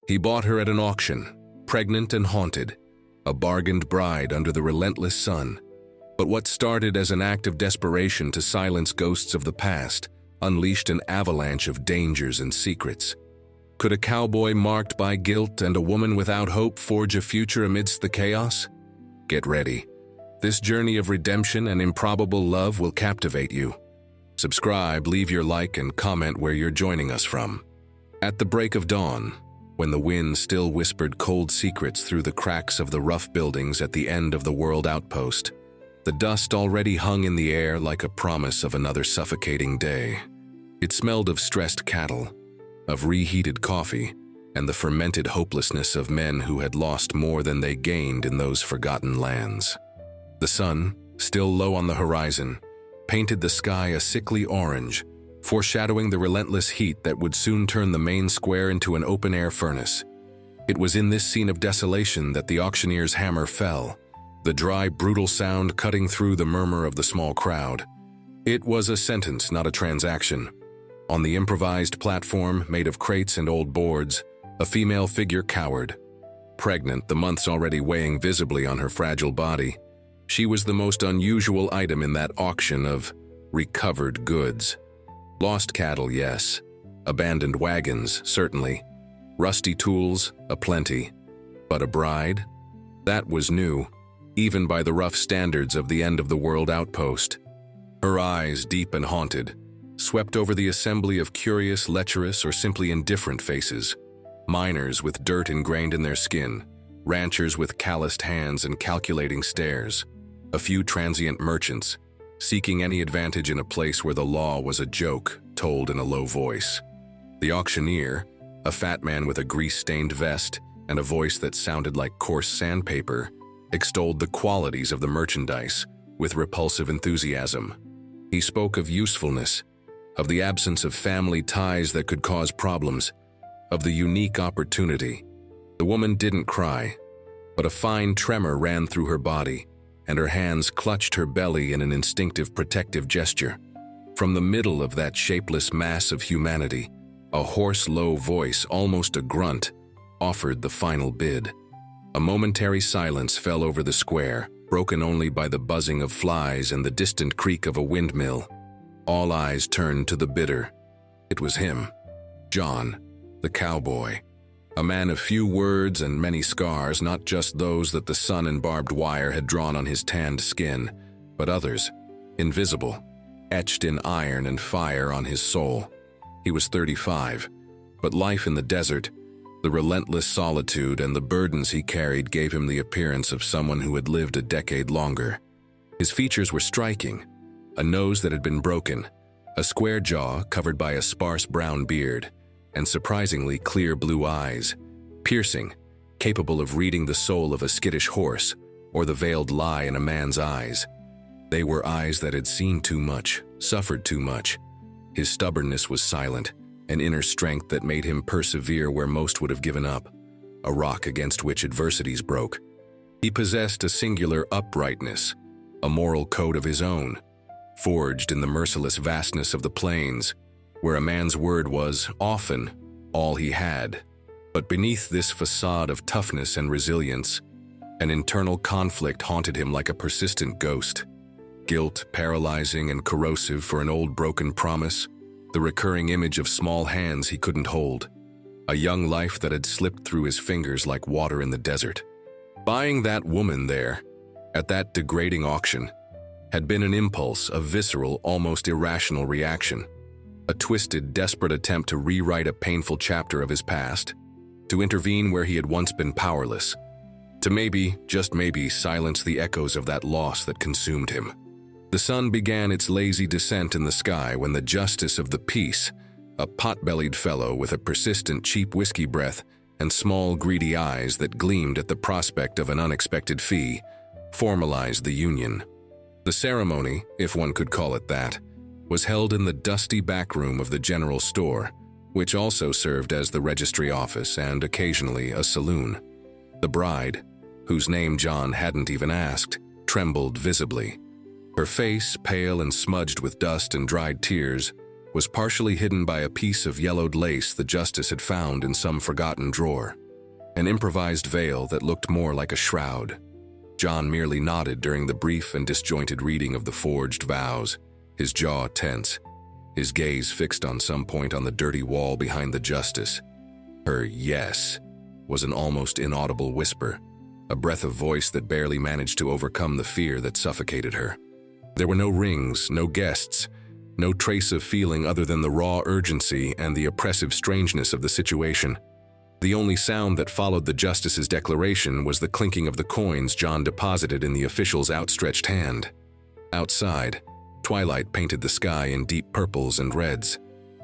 He bought her at an auction, pregnant and haunted, a bargained bride under the relentless sun. But what started as an act of desperation to silence ghosts of the past unleashed an avalanche of dangers and secrets. Could a cowboy marked by guilt and a woman without hope forge a future amidst the chaos? Get ready. This journey of redemption and improbable love will captivate you. Subscribe, leave your like, and comment where you're joining us from. At the break of dawn, when the wind still whispered cold secrets through the cracks of the rough buildings at the end of the world outpost, the dust already hung in the air like a promise of another suffocating day. It smelled of stressed cattle, of reheated coffee, and the fermented hopelessness of men who had lost more than they gained in those forgotten lands. The sun, still low on the horizon, painted the sky a sickly orange, foreshadowing the relentless heat that would soon turn the main square into an open-air furnace. It was in this scene of desolation that the auctioneer's hammer fell, the dry, brutal sound cutting through the murmur of the small crowd. It was a sentence, not a transaction. On the improvised platform, made of crates and old boards, a female figure cowered. Pregnant, the months already weighing visibly on her fragile body, she was the most unusual item in that auction of recovered goods. Lost cattle, yes. Abandoned wagons, certainly. Rusty tools, aplenty. But a bride? That was new, even by the rough standards of the end-of-the-world outpost. Her eyes, deep and haunted, swept over the assembly of curious, lecherous, or simply indifferent faces. Miners with dirt ingrained in their skin, ranchers with calloused hands and calculating stares, a few transient merchants, seeking any advantage in a place where the law was a joke told in a low voice. The auctioneer, a fat man with a grease-stained vest and a voice that sounded like coarse sandpaper, extolled the qualities of the merchandise with repulsive enthusiasm. He spoke of usefulness, of the absence of family ties that could cause problems, of the unique opportunity. The woman didn't cry, but a fine tremor ran through her body, and her hands clutched her belly in an instinctive protective gesture. From the middle of that shapeless mass of humanity, a hoarse, low voice, almost a grunt, offered the final bid. A momentary silence fell over the square, broken only by the buzzing of flies and the distant creak of a windmill. All eyes turned to the bidder. It was him, John, the cowboy. A man of few words and many scars, not just those that the sun and barbed wire had drawn on his tanned skin, but others, invisible, etched in iron and fire on his soul. He was 35, but life in the desert, the relentless solitude and the burdens he carried gave him the appearance of someone who had lived a decade longer. His features were striking, a nose that had been broken, a square jaw covered by a sparse brown beard, and surprisingly clear blue eyes, piercing, capable of reading the soul of a skittish horse or the veiled lie in a man's eyes. They were eyes that had seen too much, suffered too much. His stubbornness was silent, an inner strength that made him persevere where most would have given up, a rock against which adversities broke. He possessed a singular uprightness, a moral code of his own, forged in the merciless vastness of the plains, where a man's word was, often, all he had. But beneath this facade of toughness and resilience, an internal conflict haunted him like a persistent ghost. Guilt, paralyzing and corrosive for an old broken promise, the recurring image of small hands he couldn't hold, a young life that had slipped through his fingers like water in the desert. Buying that woman there, at that degrading auction, had been an impulse, a visceral, almost irrational reaction. A twisted, desperate attempt to rewrite a painful chapter of his past, to intervene where he had once been powerless, to maybe, just maybe, silence the echoes of that loss that consumed him. The sun began its lazy descent in the sky when the justice of the peace, a pot-bellied fellow with a persistent cheap whiskey breath and small greedy eyes that gleamed at the prospect of an unexpected fee, formalized the union. The ceremony, if one could call it that, was held in the dusty back room of the general store, which also served as the registry office and occasionally a saloon. The bride, whose name John hadn't even asked, trembled visibly. Her face, pale and smudged with dust and dried tears, was partially hidden by a piece of yellowed lace the justice had found in some forgotten drawer, an improvised veil that looked more like a shroud. John merely nodded during the brief and disjointed reading of the forged vows, his jaw tense, his gaze fixed on some point on the dirty wall behind the justice. Her yes was an almost inaudible whisper, a breath of voice that barely managed to overcome the fear that suffocated her. There were no rings, no guests, no trace of feeling other than the raw urgency and the oppressive strangeness of the situation. The only sound that followed the justice's declaration was the clinking of the coins John deposited in the official's outstretched hand. Outside, twilight painted the sky in deep purples and reds.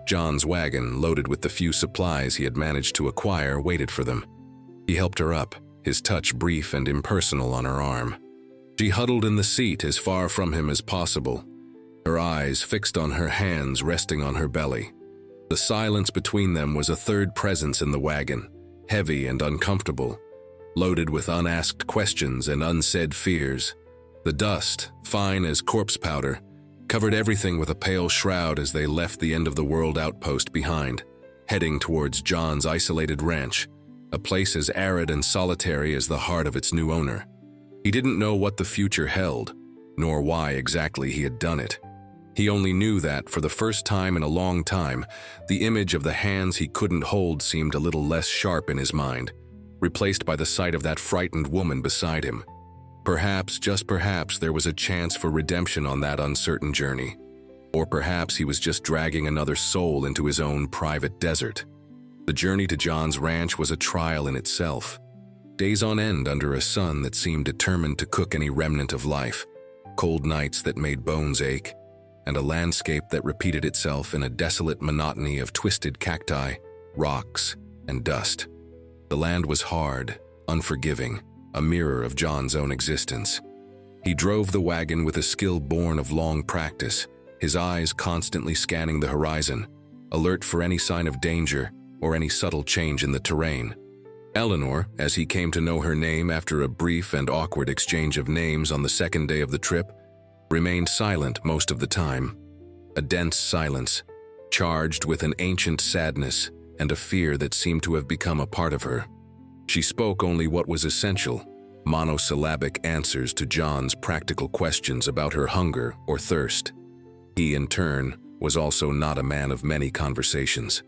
John's wagon, loaded with the few supplies he had managed to acquire, waited for them. He helped her up, his touch brief and impersonal on her arm. She huddled in the seat as far from him as possible, her eyes fixed on her hands resting on her belly. The silence between them was a third presence in the wagon, heavy and uncomfortable, loaded with unasked questions and unsaid fears. The dust, fine as corpse powder, covered everything with a pale shroud as they left the end-of-the-world outpost behind, heading towards John's isolated ranch, a place as arid and solitary as the heart of its new owner. He didn't know what the future held, nor why exactly he had done it. He only knew that, for the first time in a long time, the image of the hands he couldn't hold seemed a little less sharp in his mind, replaced by the sight of that frightened woman beside him. Perhaps, just perhaps, there was a chance for redemption on that uncertain journey. Or perhaps he was just dragging another soul into his own private desert. The journey to John's ranch was a trial in itself. Days on end under a sun that seemed determined to cook any remnant of life, cold nights that made bones ache, and a landscape that repeated itself in a desolate monotony of twisted cacti, rocks, and dust. The land was hard, unforgiving, a mirror of John's own existence. He drove the wagon with a skill born of long practice, his eyes constantly scanning the horizon, alert for any sign of danger or any subtle change in the terrain. Eleanor, as he came to know her name after a brief and awkward exchange of names on the second day of the trip, remained silent most of the time. A dense silence, charged with an ancient sadness and a fear that seemed to have become a part of her. She spoke only what was essential, monosyllabic answers to John's practical questions about her hunger or thirst. He, in turn, was also not a man of many conversations.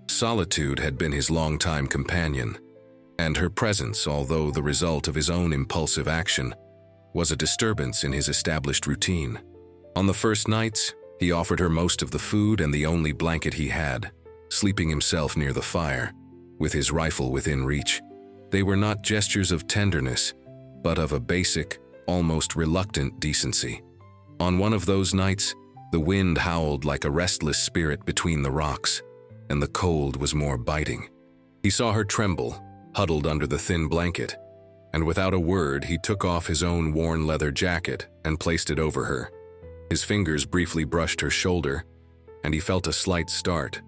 Solitude had been his longtime companion, and her presence, although the result of his own impulsive action, was a disturbance in his established routine. On the first nights, he offered her most of the food and the only blanket he had, sleeping himself near the fire, with his rifle within reach. They were not gestures of tenderness, but of a basic, almost reluctant decency. On one of those nights, the wind howled like a restless spirit between the rocks, and the cold was more biting. He saw her tremble, huddled under the thin blanket, and without a word he took off his own worn leather jacket and placed it over her. His fingers briefly brushed her shoulder, and he felt a slight start.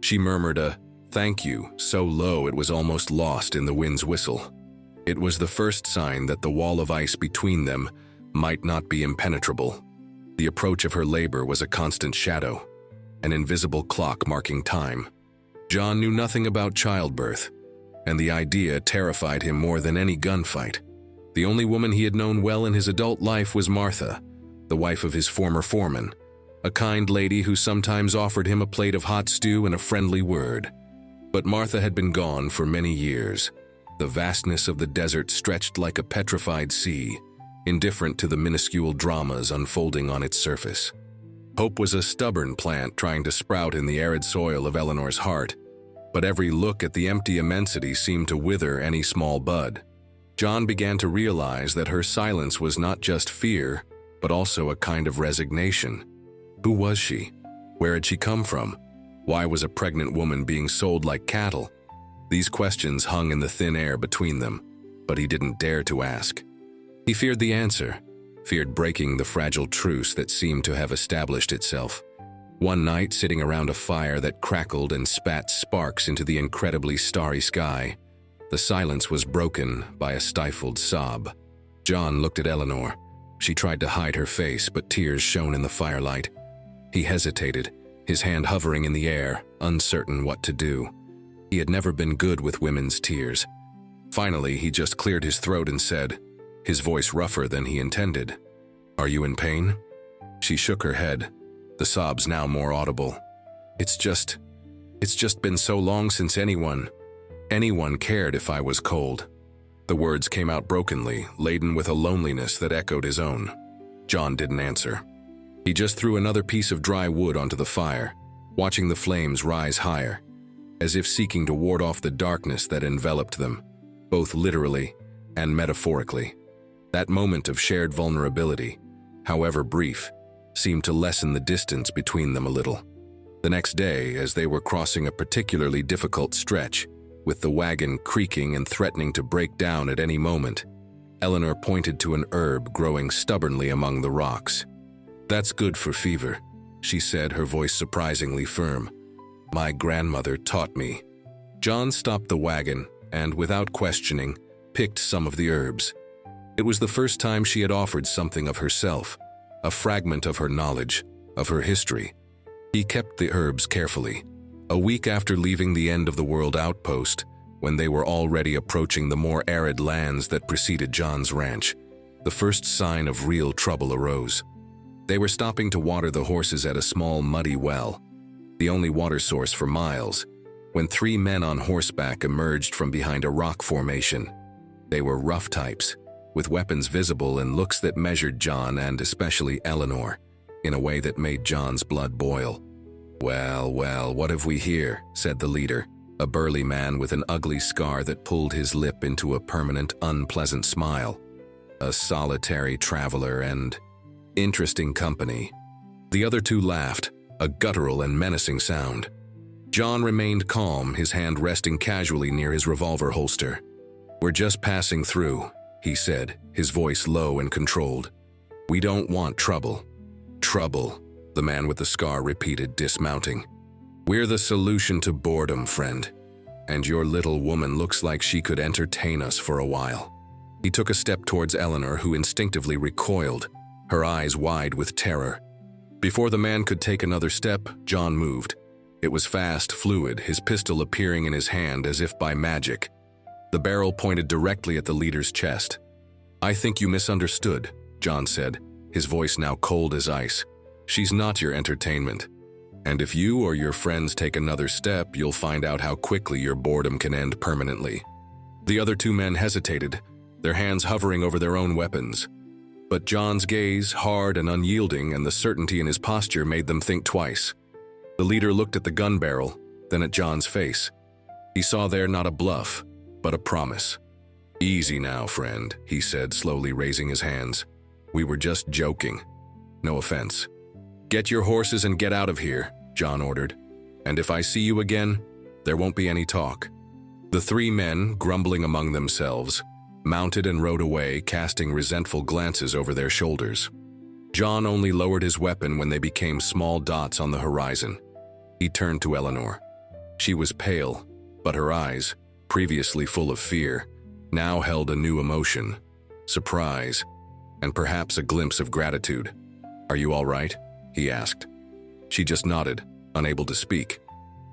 She murmured a "thank you" so low it was almost lost in the wind's whistle. It was the first sign that the wall of ice between them might not be impenetrable. The approach of her labor was a constant shadow, an invisible clock marking time. John knew nothing about childbirth, and the idea terrified him more than any gunfight. The only woman he had known well in his adult life was Martha, the wife of his former foreman, a kind lady who sometimes offered him a plate of hot stew and a friendly word. But Martha had been gone for many years. The vastness of the desert stretched like a petrified sea, indifferent to the minuscule dramas unfolding on its surface. Hope was a stubborn plant trying to sprout in the arid soil of Eleanor's heart, but every look at the empty immensity seemed to wither any small bud. John began to realize that her silence was not just fear, but also a kind of resignation. Who was she? Where had she come from? Why was a pregnant woman being sold like cattle? These questions hung in the thin air between them, but he didn't dare to ask. He feared the answer, feared breaking the fragile truce that seemed to have established itself. One night, sitting around a fire that crackled and spat sparks into the incredibly starry sky, the silence was broken by a stifled sob. John looked at Eleanor. She tried to hide her face, but tears shone in the firelight. He hesitated, his hand hovering in the air, uncertain what to do. He had never been good with women's tears. Finally, he just cleared his throat and said, his voice rougher than he intended, "Are you in pain?" She shook her head, the sobs now more audible. It's just been so long since anyone cared if I was cold." The words came out brokenly, laden with a loneliness that echoed his own. John didn't answer. He just threw another piece of dry wood onto the fire, watching the flames rise higher, as if seeking to ward off the darkness that enveloped them, both literally and metaphorically. That moment of shared vulnerability, however brief, seemed to lessen the distance between them a little. The next day, as they were crossing a particularly difficult stretch, with the wagon creaking and threatening to break down at any moment, Eleanor pointed to an herb growing stubbornly among the rocks. "That's good for fever," she said, her voice surprisingly firm. "My grandmother taught me." John stopped the wagon and, without questioning, picked some of the herbs. It was the first time she had offered something of herself, a fragment of her knowledge, of her history. He kept the herbs carefully. A week after leaving the end-of-the-world outpost, when they were already approaching the more arid lands that preceded John's ranch, the first sign of real trouble arose. They were stopping to water the horses at a small muddy well, the only water source for miles, when 3 men on horseback emerged from behind a rock formation. They were rough types, with weapons visible and looks that measured John and especially Eleanor, in a way that made John's blood boil. "Well, what have we here?" said the leader, a burly man with an ugly scar that pulled his lip into a permanent, unpleasant smile. "A solitary traveler and interesting company." The other 2 laughed, a guttural and menacing sound. John remained calm, his hand resting casually near his revolver holster. "We're just passing through," he said, his voice low and controlled. "We don't want trouble." "Trouble," the man with the scar repeated, dismounting. "We're the solution to boredom, friend. And your little woman looks like she could entertain us for a while." He took a step towards Eleanor, who instinctively recoiled, her eyes wide with terror. Before the man could take another step, John moved. It was fast, fluid, his pistol appearing in his hand as if by magic. The barrel pointed directly at the leader's chest. "I think you misunderstood," John said, his voice now cold as ice. "She's not your entertainment. And if you or your friends take another step, you'll find out how quickly your boredom can end permanently." The other 2 men hesitated, their hands hovering over their own weapons. But John's gaze, hard and unyielding, and the certainty in his posture made them think twice. The leader looked at the gun barrel, then at John's face. He saw there not a bluff, but a promise. "Easy now, friend," he said, slowly raising his hands. "We were just joking. No offense." "Get your horses and get out of here," John ordered. "And if I see you again, there won't be any talk." The 3 men, grumbling among themselves, mounted and rode away, casting resentful glances over their shoulders. John only lowered his weapon when they became small dots on the horizon. He turned to Eleanor. She was pale, but her eyes, previously full of fear, now held a new emotion, surprise, and perhaps a glimpse of gratitude. "Are you all right?" he asked. She just nodded, unable to speak.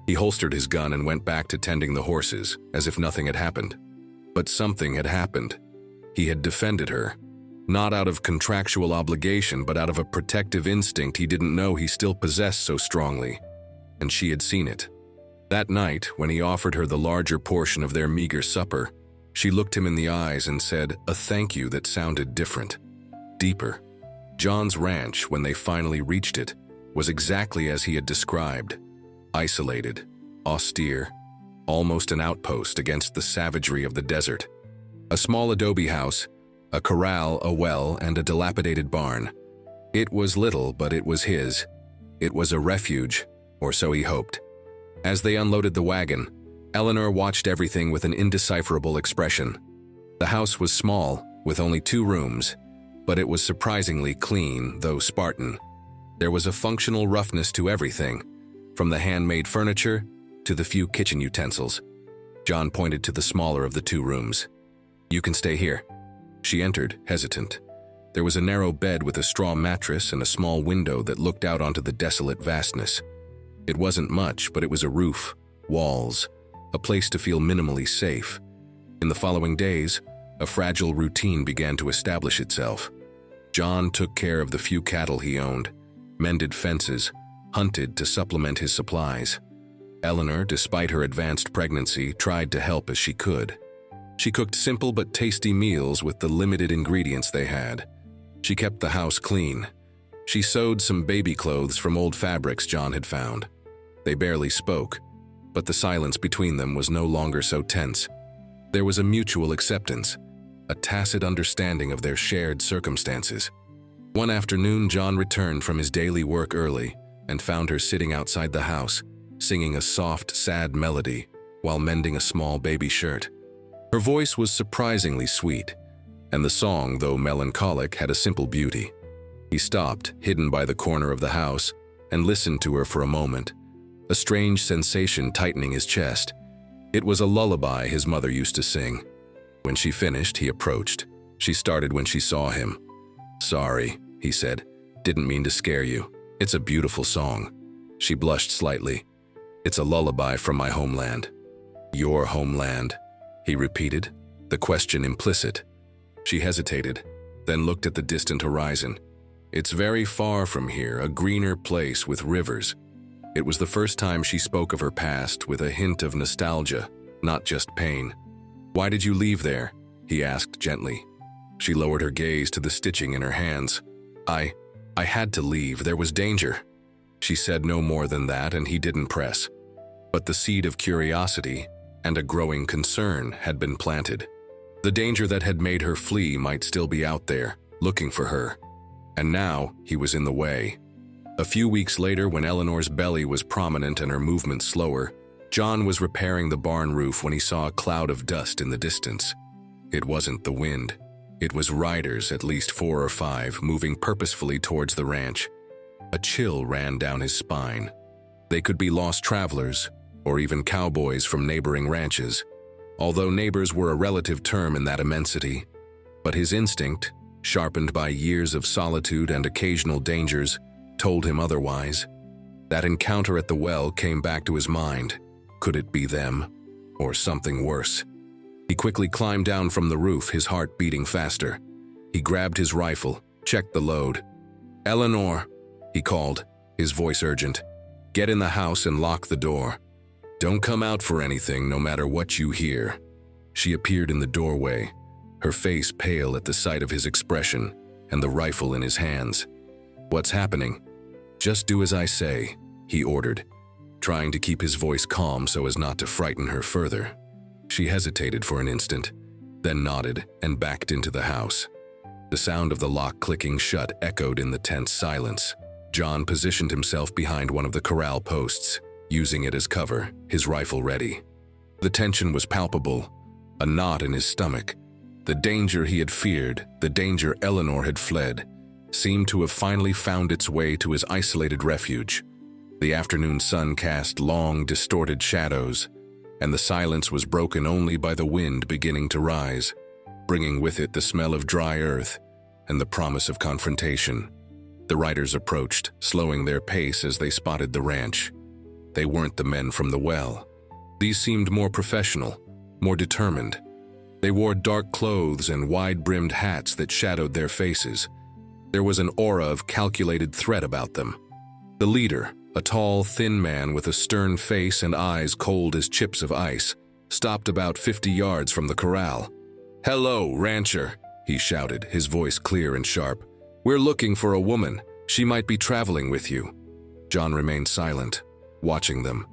He holstered his gun and went back to tending the horses, as if nothing had happened. But something had happened. He had defended her, not out of contractual obligation, but out of a protective instinct he didn't know he still possessed so strongly. And she had seen it. That night, when he offered her the larger portion of their meager supper, she looked him in the eyes and said a thank you that sounded different, deeper. John's ranch, when they finally reached it, was exactly as he had described. Isolated, austere, almost an outpost against the savagery of the desert. A small adobe house, a corral, a well, and a dilapidated barn. It was little, but it was his. It was a refuge, or so he hoped. As they unloaded the wagon, Eleanor watched everything with an indecipherable expression. The house was small, with only 2 rooms, but it was surprisingly clean, though Spartan. There was a functional roughness to everything, from the handmade furniture to the few kitchen utensils. John pointed to the smaller of the 2 rooms. "You can stay here." She entered, hesitant. There was a narrow bed with a straw mattress and a small window that looked out onto the desolate vastness. It wasn't much, but it was a roof, walls, a place to feel minimally safe. In the following days, a fragile routine began to establish itself. John took care of the few cattle he owned, mended fences, hunted to supplement his supplies. Eleanor, despite her advanced pregnancy, tried to help as she could. She cooked simple but tasty meals with the limited ingredients they had. She kept the house clean. She sewed some baby clothes from old fabrics John had found. They barely spoke, but the silence between them was no longer so tense. There was a mutual acceptance, a tacit understanding of their shared circumstances. One afternoon, John returned from his daily work early and found her sitting outside the house, singing a soft, sad melody while mending a small baby shirt. Her voice was surprisingly sweet, and the song, though melancholic, had a simple beauty. He stopped, hidden by the corner of the house, and listened to her for a moment, a strange sensation tightening his chest. It was a lullaby his mother used to sing. When she finished, he approached. She started when she saw him. "Sorry," he said. "Didn't mean to scare you. It's a beautiful song." She blushed slightly. "It's a lullaby from my homeland." "Your homeland?" he repeated, the question implicit. She hesitated, then looked at the distant horizon. "It's very far from here, a greener place with rivers." It was the first time she spoke of her past with a hint of nostalgia, not just pain. "Why did you leave there?" he asked gently. She lowered her gaze to the stitching in her hands. I had to leave. There was danger." She said no more than that, and he didn't press. But the seed of curiosity and a growing concern had been planted. The danger that had made her flee might still be out there, looking for her. And now he was in the way. A few weeks later, when Eleanor's belly was prominent and her movement slower, John was repairing the barn roof when he saw a cloud of dust in the distance. It wasn't the wind. It was riders, at least 4 or 5, moving purposefully towards the ranch. A chill ran down his spine. They could be lost travelers, or even cowboys from neighboring ranches, although neighbors were a relative term in that immensity. But his instinct, sharpened by years of solitude and occasional dangers, told him otherwise. That encounter at the well came back to his mind. Could it be them, or something worse? He quickly climbed down from the roof, his heart beating faster. He grabbed his rifle, checked the load. "Eleanor," he called, his voice urgent. "Get in the house and lock the door. Don't come out for anything, no matter what you hear." She appeared in the doorway, her face pale at the sight of his expression and the rifle in his hands. "What's happening?" "Just do as I say," he ordered, trying to keep his voice calm so as not to frighten her further. She hesitated for an instant, then nodded and backed into the house. The sound of the lock clicking shut echoed in the tense silence. John positioned himself behind one of the corral posts, using it as cover, his rifle ready. The tension was palpable, a knot in his stomach. The danger he had feared, the danger Eleanor had fled, seemed to have finally found its way to his isolated refuge. The afternoon sun cast long, distorted shadows, and the silence was broken only by the wind beginning to rise, bringing with it the smell of dry earth and the promise of confrontation. The riders approached, slowing their pace as they spotted the ranch. They weren't the men from the well. These seemed more professional, more determined. They wore dark clothes and wide-brimmed hats that shadowed their faces. There was an aura of calculated threat about them. The leader, a tall, thin man with a stern face and eyes cold as chips of ice, stopped about 50 yards from the corral. "Hello, rancher," he shouted, his voice clear and sharp. "We're looking for a woman. She might be traveling with you." John remained silent, watching them.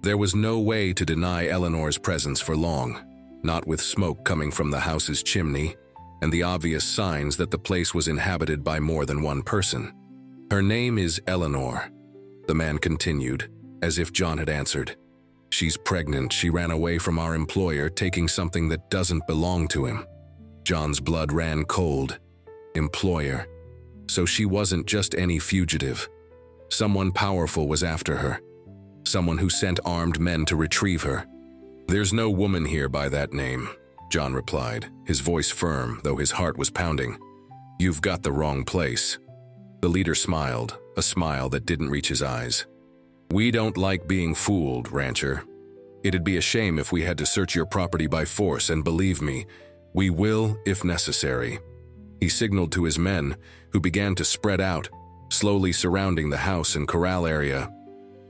There was no way to deny Eleanor's presence for long, not with smoke coming from the house's chimney and the obvious signs that the place was inhabited by more than one person. "Her name is Eleanor," the man continued, as if John had answered. "She's pregnant. She ran away from our employer, taking something that doesn't belong to him." John's blood ran cold. Employer. So she wasn't just any fugitive. Someone powerful was after her. Someone who sent armed men to retrieve her. "There's no woman here by that name," John replied, his voice firm, though his heart was pounding. "You've got the wrong place." The leader smiled, a smile that didn't reach his eyes. "We don't like being fooled, rancher. It'd be a shame if we had to search your property by force, and believe me, we will if necessary." He signaled to his men, who began to spread out, slowly surrounding the house and corral area.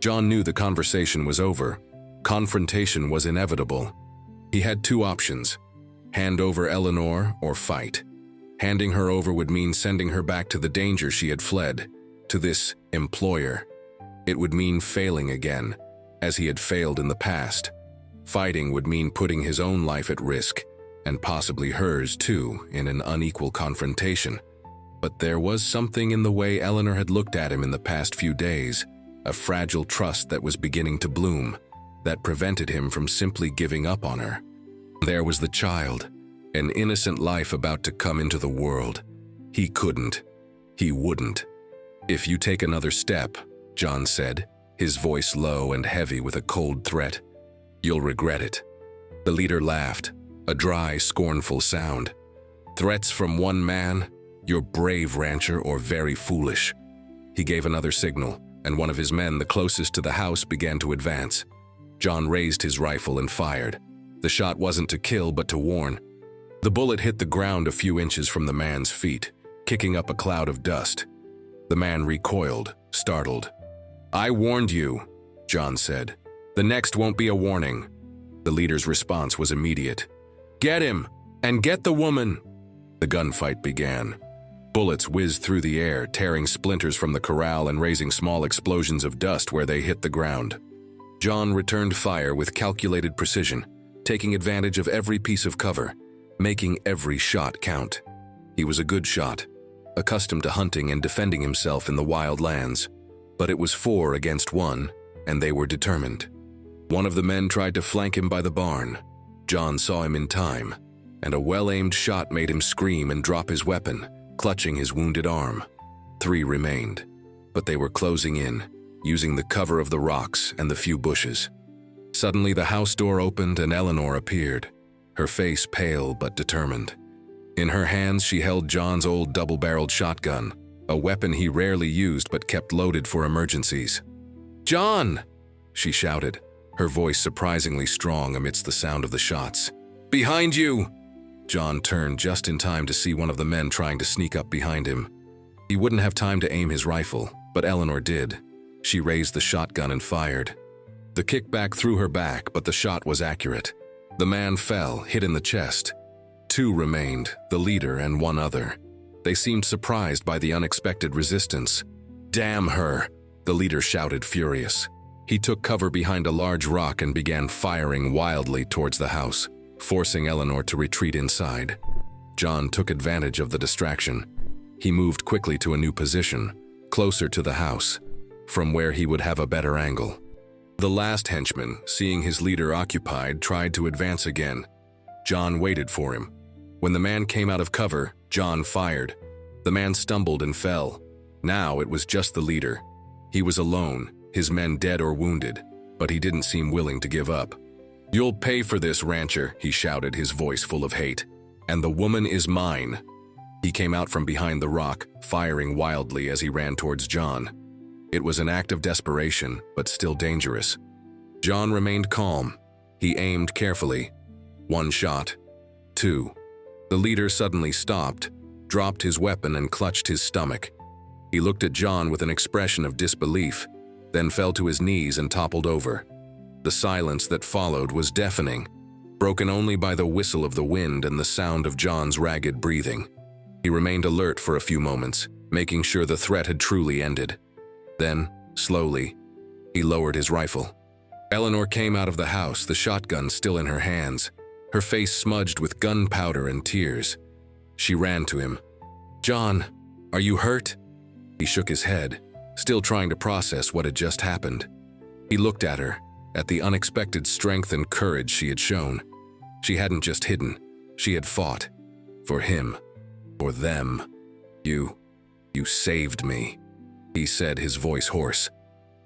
John knew the conversation was over. Confrontation was inevitable. He had two options: hand over Eleanor or fight. Handing her over would mean sending her back to the danger she had fled, to this employer. It would mean failing again, as he had failed in the past. Fighting would mean putting his own life at risk, and possibly hers too, in an unequal confrontation. But there was something in the way Eleanor had looked at him in the past few days, a fragile trust that was beginning to bloom, that prevented him from simply giving up on her. There was the child, an innocent life about to come into the world. He couldn't. He wouldn't. "If you take another step," John said, his voice low and heavy with a cold threat, "you'll regret it." The leader laughed, a dry, scornful sound. "Threats from one man? You're brave, rancher, or very foolish." He gave another signal, and one of his men, the closest to the house, began to advance. John raised his rifle and fired. The shot wasn't to kill, but to warn. The bullet hit the ground a few inches from the man's feet, kicking up a cloud of dust. The man recoiled, startled. "I warned you," John said. "The next won't be a warning." The leader's response was immediate. "Get him! And get the woman!" The gunfight began. Bullets whizzed through the air, tearing splinters from the corral and raising small explosions of dust where they hit the ground. John returned fire with calculated precision, taking advantage of every piece of cover, making every shot count. He was a good shot, accustomed to hunting and defending himself in the wild lands. But it was 4 against 1, and they were determined. One of the men tried to flank him by the barn. John saw him in time, and a well-aimed shot made him scream and drop his weapon, clutching his wounded arm. 3 remained, but they were closing in, using the cover of the rocks and the few bushes. Suddenly the house door opened and Eleanor appeared, her face pale but determined. In her hands she held John's old double-barreled shotgun, a weapon he rarely used but kept loaded for emergencies. "John!" she shouted, her voice surprisingly strong amidst the sound of the shots. "Behind you!" John turned just in time to see one of the men trying to sneak up behind him. He wouldn't have time to aim his rifle, but Eleanor did. She raised the shotgun and fired. The kickback threw her back, but the shot was accurate. The man fell, hit in the chest. 2 remained, the leader and one other. They seemed surprised by the unexpected resistance. "Damn her!" the leader shouted, furious. He took cover behind a large rock and began firing wildly towards the house, forcing Eleanor to retreat inside. John took advantage of the distraction. He moved quickly to a new position, closer to the house, from where he would have a better angle. The last henchman, seeing his leader occupied, tried to advance again. John waited for him. When the man came out of cover, John fired. The man stumbled and fell. Now it was just the leader. He was alone, his men dead or wounded, but he didn't seem willing to give up. "You'll pay for this, rancher," he shouted, his voice full of hate. "And the woman is mine." He came out from behind the rock, firing wildly as he ran towards John. It was an act of desperation, but still dangerous. John remained calm. He aimed carefully. 1 shot. 2. The leader suddenly stopped, dropped his weapon and clutched his stomach. He looked at John with an expression of disbelief, then fell to his knees and toppled over. The silence that followed was deafening, broken only by the whistle of the wind and the sound of John's ragged breathing. He remained alert for a few moments, making sure the threat had truly ended. Then, slowly, he lowered his rifle. Eleanor came out of the house, the shotgun still in her hands, her face smudged with gunpowder and tears. She ran to him. "John, are you hurt?" He shook his head, still trying to process what had just happened. He looked at her, at the unexpected strength and courage she had shown. She hadn't just hidden, she had fought. For him, for them. You saved me," he said, his voice hoarse.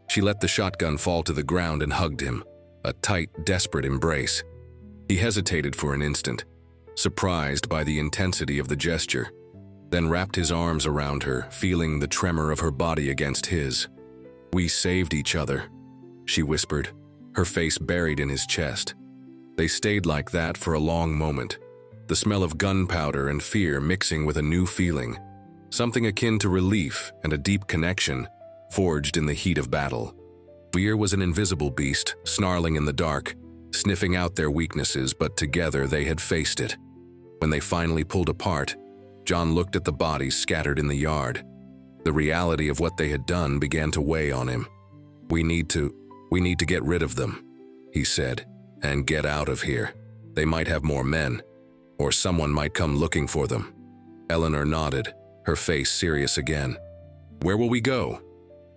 She let the shotgun fall to the ground and hugged him, a tight, desperate embrace. He hesitated for an instant, surprised by the intensity of the gesture, then wrapped his arms around her, feeling the tremor of her body against his. "We saved each other," she whispered, her face buried in his chest. They stayed like that for a long moment, the smell of gunpowder and fear mixing with a new feeling, something akin to relief and a deep connection, forged in the heat of battle. Fear was an invisible beast, snarling in the dark, sniffing out their weaknesses, but together they had faced it. When they finally pulled apart, John looked at the bodies scattered in the yard. The reality of what they had done began to weigh on him. We need to get rid of them," he said, "and get out of here. They might have more men, or someone might come looking for them." Eleanor nodded, her face serious again. "Where will we go?"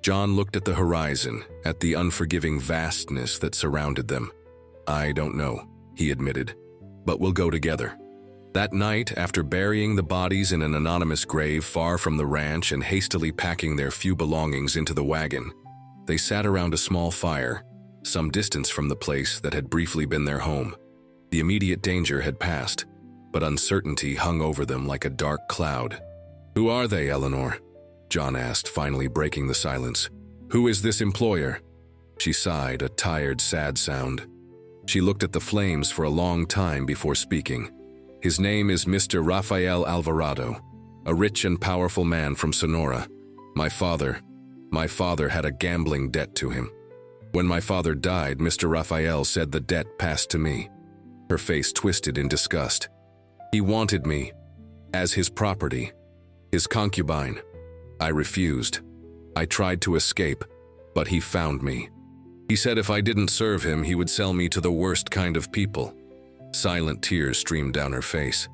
John looked at the horizon, at the unforgiving vastness that surrounded them. "I don't know," he admitted, "but we'll go together." That night, after burying the bodies in an anonymous grave far from the ranch and hastily packing their few belongings into the wagon, they sat around a small fire, some distance from the place that had briefly been their home. The immediate danger had passed, but uncertainty hung over them like a dark cloud. "Who are they, Eleanor?" John asked, finally breaking the silence. "Who is this employer?" She sighed, a tired, sad sound. She looked at the flames for a long time before speaking. "His name is Mr. Rafael Alvarado, a rich and powerful man from Sonora. My father had a gambling debt to him. When my father died, Mr. Rafael said the debt passed to me." Her face twisted in disgust. "He wanted me as his property, his concubine. I refused. I tried to escape, but he found me. He said if I didn't serve him, he would sell me to the worst kind of people." Silent tears streamed down her face.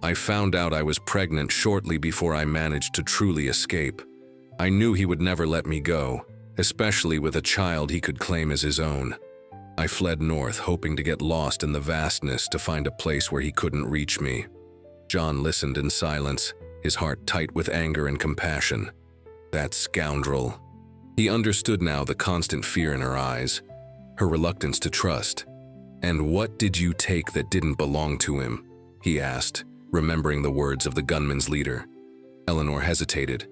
"I found out I was pregnant shortly before I managed to truly escape. I knew he would never let me go, especially with a child he could claim as his own. I fled north, hoping to get lost in the vastness to find a place where he couldn't reach me." John listened in silence, his heart tight with anger and compassion. That scoundrel. He understood now the constant fear in her eyes, her reluctance to trust. "And what did you take that didn't belong to him?" he asked, remembering the words of the gunman's leader. Eleanor hesitated.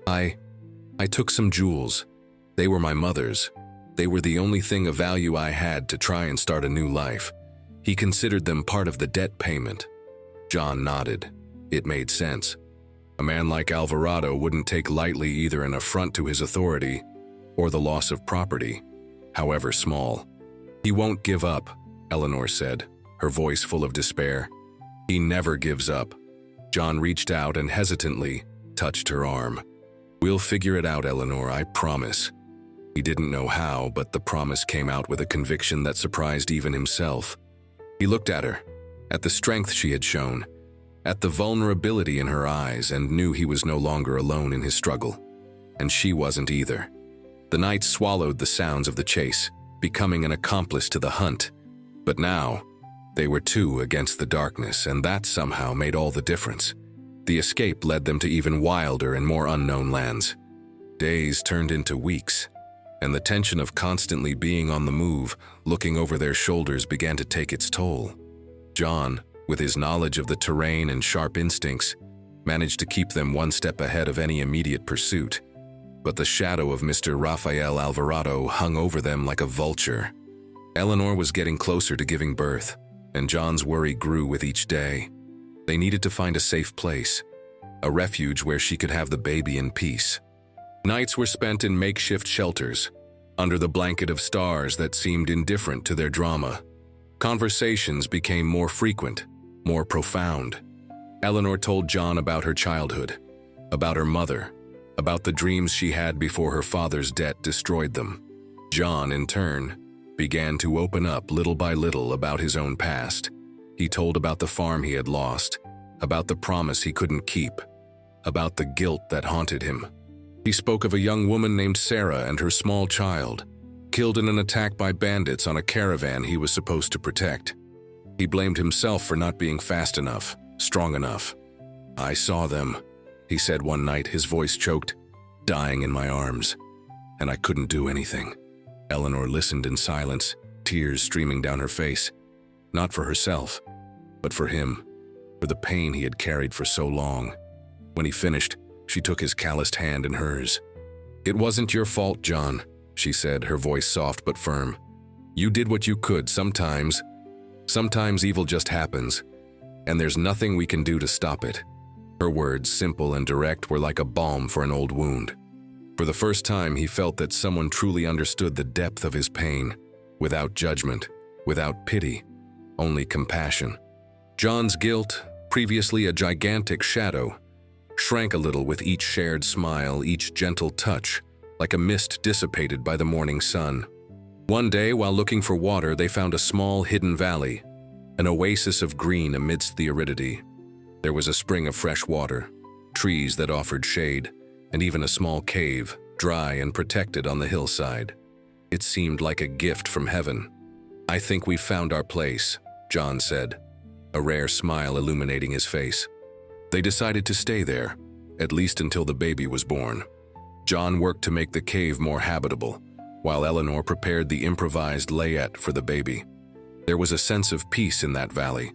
I took some jewels. They were my mother's. They were the only thing of value I had to try and start a new life. He considered them part of the debt payment." John nodded. It made sense. A man like Alvarado wouldn't take lightly either an affront to his authority or the loss of property, however small. "He won't give up," Eleanor said, her voice full of despair. "He never gives up." John reached out and hesitantly touched her arm. "We'll figure it out, Eleanor, I promise." He didn't know how, but the promise came out with a conviction that surprised even himself. He looked at her, at the strength she had shown, at the vulnerability in her eyes, and knew he was no longer alone in his struggle. And she wasn't either. The night swallowed the sounds of the chase, becoming an accomplice to the hunt. But now, they were two against the darkness, and that somehow made all the difference. The escape led them to even wilder and more unknown lands. Days turned into weeks, and the tension of constantly being on the move, looking over their shoulders, began to take its toll. John, with his knowledge of the terrain and sharp instincts, managed to keep them one step ahead of any immediate pursuit. But the shadow of Mr. Rafael Alvarado hung over them like a vulture. Eleanor was getting closer to giving birth, and John's worry grew with each day. They needed to find a safe place, a refuge where she could have the baby in peace. Nights were spent in makeshift shelters, under the blanket of stars that seemed indifferent to their drama. Conversations became more frequent, more profound. Eleanor told John about her childhood, about her mother, about the dreams she had before her father's debt destroyed them. John, in turn, began to open up little by little about his own past. He told about the farm he had lost, about the promise he couldn't keep, about the guilt that haunted him. He spoke of a young woman named Sarah and her small child, killed in an attack by bandits on a caravan he was supposed to protect. He blamed himself for not being fast enough, strong enough. "I saw them," he said one night, his voice choked, "dying in my arms, and I couldn't do anything." Eleanor listened in silence, tears streaming down her face, not for herself, but for him, for the pain he had carried for so long. When he finished, she took his calloused hand in hers. "It wasn't your fault, John," she said, her voice soft but firm. "You did what you could. Sometimes evil just happens, and there's nothing we can do to stop it." Her words, simple and direct, were like a balm for an old wound. For the first time, he felt that someone truly understood the depth of his pain, without judgment, without pity, only compassion. John's guilt, previously a gigantic shadow, shrank a little with each shared smile, each gentle touch, like a mist dissipated by the morning sun. One day, while looking for water, they found a small hidden valley, an oasis of green amidst the aridity. There was a spring of fresh water, trees that offered shade, and even a small cave, dry and protected on the hillside. It seemed like a gift from heaven. "I think we've found our place," John said, a rare smile illuminating his face. They decided to stay there, at least until the baby was born. John worked to make the cave more habitable, while Eleanor prepared the improvised layette for the baby. There was a sense of peace in that valley,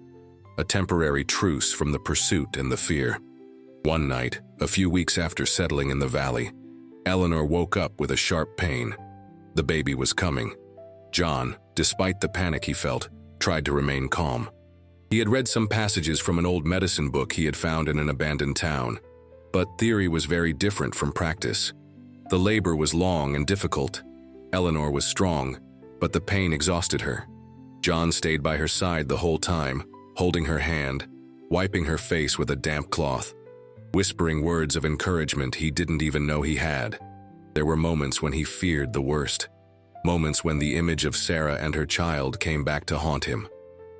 a temporary truce from the pursuit and the fear. One night, a few weeks after settling in the valley, Eleanor woke up with a sharp pain. The baby was coming. John, despite the panic he felt, tried to remain calm. He had read some passages from an old medicine book he had found in an abandoned town, but theory was very different from practice. The labor was long and difficult. Eleanor was strong, but the pain exhausted her. John stayed by her side the whole time, holding her hand, wiping her face with a damp cloth, whispering words of encouragement he didn't even know he had. There were moments when he feared the worst, moments when the image of Sarah and her child came back to haunt him.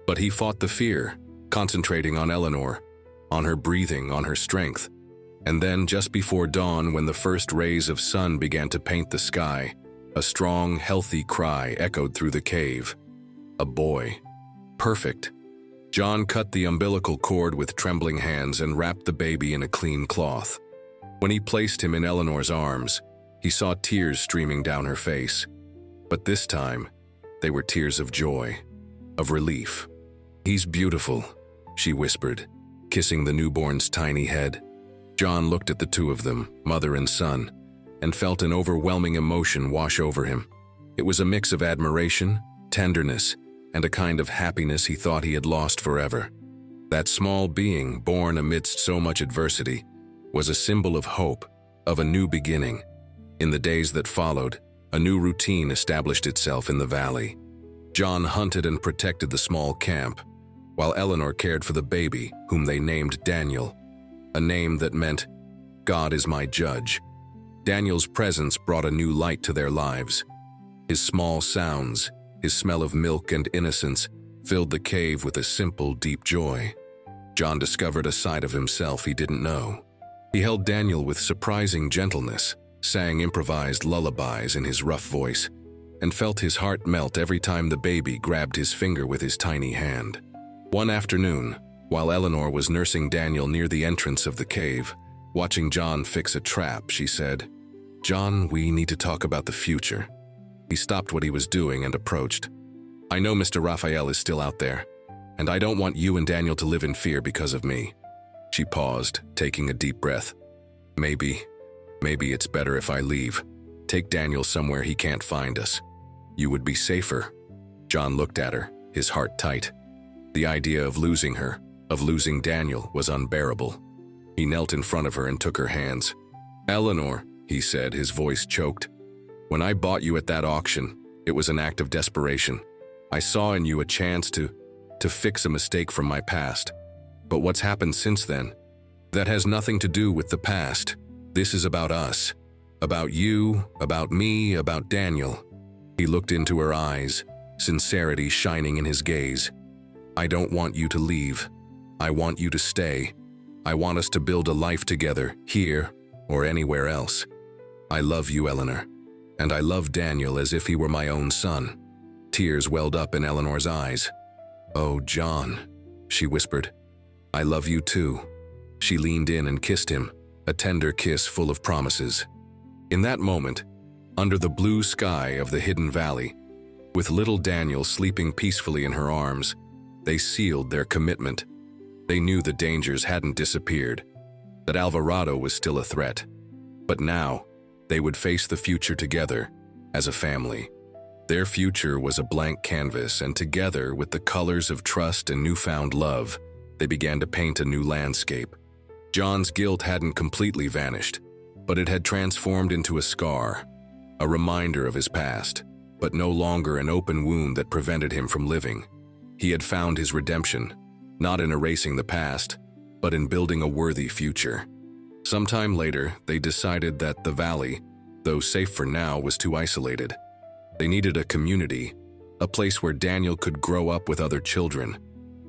But he fought the fear, concentrating on Eleanor, on her breathing, on her strength. And then, just before dawn, when the first rays of sun began to paint the sky, a strong, healthy cry echoed through the cave. A boy. Perfect. John cut the umbilical cord with trembling hands and wrapped the baby in a clean cloth. When he placed him in Eleanor's arms, he saw tears streaming down her face. But this time, they were tears of joy, of relief. "He's beautiful," she whispered, kissing the newborn's tiny head. John looked at the two of them, mother and son, and felt an overwhelming emotion wash over him. It was a mix of admiration, tenderness, and a kind of happiness he thought he had lost forever. That small being, born amidst so much adversity, was a symbol of hope, of a new beginning. In the days that followed, a new routine established itself in the valley. John hunted and protected the small camp, while Eleanor cared for the baby, whom they named Daniel, a name that meant, "God is my judge." Daniel's presence brought a new light to their lives. His small sounds, his smell of milk and innocence, filled the cave with a simple, deep joy. John discovered a side of himself he didn't know. He held Daniel with surprising gentleness, sang improvised lullabies in his rough voice, and felt his heart melt every time the baby grabbed his finger with his tiny hand. One afternoon, while Eleanor was nursing Daniel near the entrance of the cave, watching John fix a trap, she said, "John, we need to talk about the future." He stopped what he was doing and approached. "I know Mr. Raphael is still out there, and I don't want you and Daniel to live in fear because of me." She paused, taking a deep breath. Maybe it's better if I leave. Take Daniel somewhere he can't find us. You would be safer." John looked at her, his heart tight. The idea of losing her, of losing Daniel, was unbearable. He knelt in front of her and took her hands. "Eleanor," he said, his voice choked, "when I bought you at that auction, it was an act of desperation. I saw in you a chance to fix a mistake from my past. But what's happened since then? That has nothing to do with the past. This is about us. About you, about me, about Daniel." He looked into her eyes, sincerity shining in his gaze. "I don't want you to leave. I want you to stay. I want us to build a life together, here or anywhere else. I love you, Eleanor, and I love Daniel as if he were my own son." Tears welled up in Eleanor's eyes. "Oh, John," she whispered, "I love you too." She leaned in and kissed him, a tender kiss full of promises. In that moment, under the blue sky of the hidden valley, with little Daniel sleeping peacefully in her arms, they sealed their commitment. They knew the dangers hadn't disappeared, that Alvarado was still a threat. But now, they would face the future together, as a family. Their future was a blank canvas, and together, with the colors of trust and newfound love, they began to paint a new landscape. John's guilt hadn't completely vanished, but it had transformed into a scar, a reminder of his past, but no longer an open wound that prevented him from living. He had found his redemption, not in erasing the past, but in building a worthy future. Sometime later, they decided that the valley, though safe for now, was too isolated. They needed a community, a place where Daniel could grow up with other children,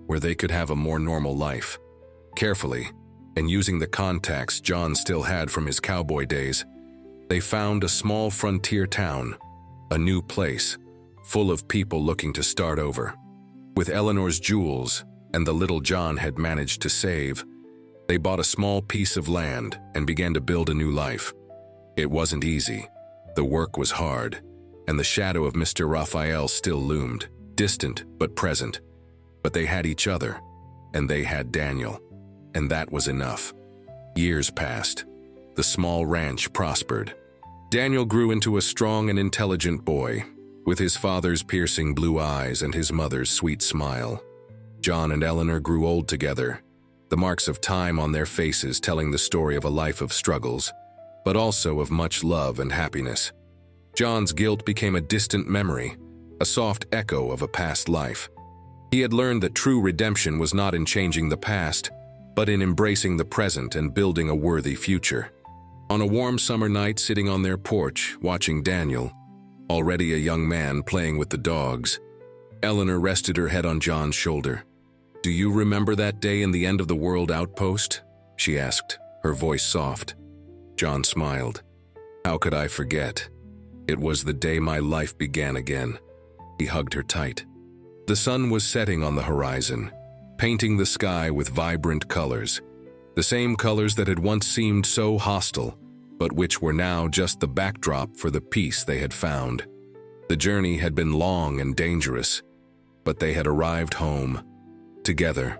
where they could have a more normal life. Carefully, and using the contacts John still had from his cowboy days, they found a small frontier town, a new place, full of people looking to start over. With Eleanor's jewels and the little John had managed to save, they bought a small piece of land and began to build a new life. It wasn't easy. The work was hard, and the shadow of Mr. Raphael still loomed, distant but present. But they had each other, and they had Daniel, and that was enough. Years passed. The small ranch prospered. Daniel grew into a strong and intelligent boy, with his father's piercing blue eyes and his mother's sweet smile. John and Eleanor grew old together, the marks of time on their faces telling the story of a life of struggles, but also of much love and happiness. John's guilt became a distant memory, a soft echo of a past life. He had learned that true redemption was not in changing the past, but in embracing the present and building a worthy future. On a warm summer night, sitting on their porch, watching Daniel, already a young man playing with the dogs, Eleanor rested her head on John's shoulder. "Do you remember that day in the end-of-the-world outpost?" she asked, her voice soft. John smiled. "How could I forget? It was the day my life began again." He hugged her tight. The sun was setting on the horizon, painting the sky with vibrant colors, the same colors that had once seemed so hostile, but which were now just the backdrop for the peace they had found. The journey had been long and dangerous, but they had arrived home, together,